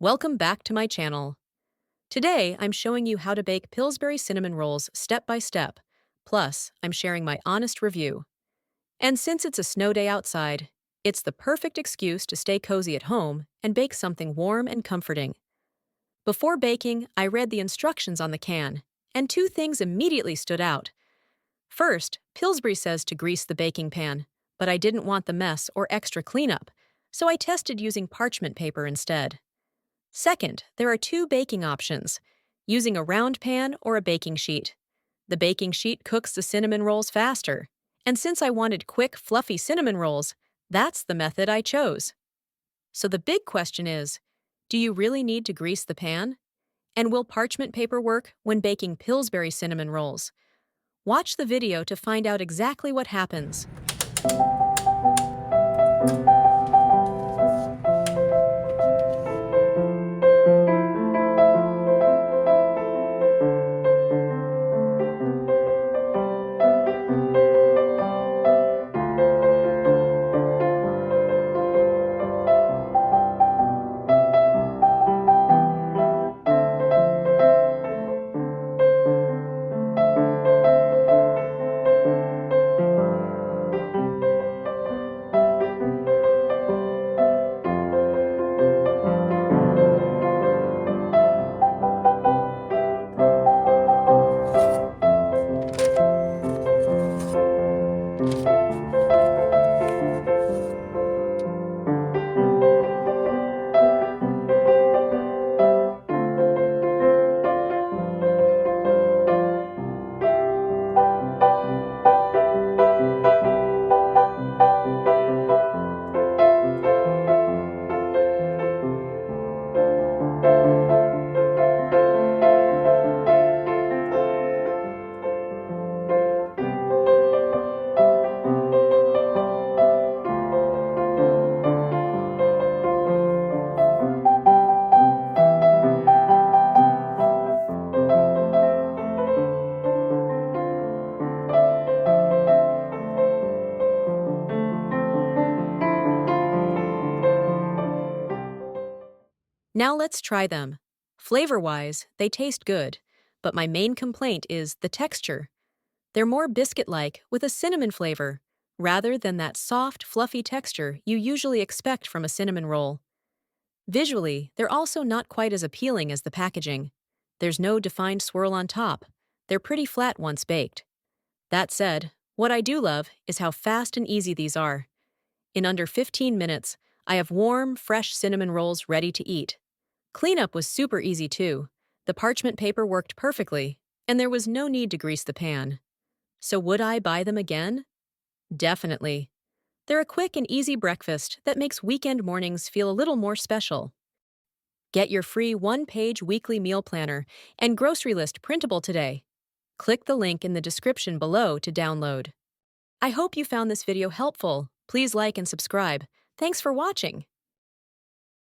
Welcome back to my channel. Today, I'm showing you how to bake Pillsbury cinnamon rolls step by step. Plus, I'm sharing my honest review. And since it's a snow day outside, it's the perfect excuse to stay cozy at home and bake something warm and comforting. Before baking, I read the instructions on the can, and two things immediately stood out. First, Pillsbury says to grease the baking pan, but I didn't want the mess or extra cleanup, so I tested using parchment paper instead. Second, there are two baking options, using a round pan or a baking sheet. The baking sheet cooks the cinnamon rolls faster, and since I wanted quick, fluffy cinnamon rolls, that's the method I chose. So the big question is, do you really need to grease the pan? And will parchment paper work when baking Pillsbury cinnamon rolls? Watch the video to find out exactly what happens. Now let's try them. Flavor-wise, they taste good, but my main complaint is the texture. They're more biscuit-like with a cinnamon flavor, rather than that soft, fluffy texture you usually expect from a cinnamon roll. Visually, they're also not quite as appealing as the packaging. There's no defined swirl on top. They're pretty flat once baked. That said, what I do love is how fast and easy these are. In under 15 minutes, I have warm, fresh cinnamon rolls ready to eat. Cleanup was super easy too. The parchment paper worked perfectly, and there was no need to grease the pan. So would I buy them again? Definitely. They're a quick and easy breakfast that makes weekend mornings feel a little more special. Get your free one-page weekly meal planner and grocery list printable today. Click the link in the description below to download. I hope you found this video helpful. Please like and subscribe. Thanks for watching.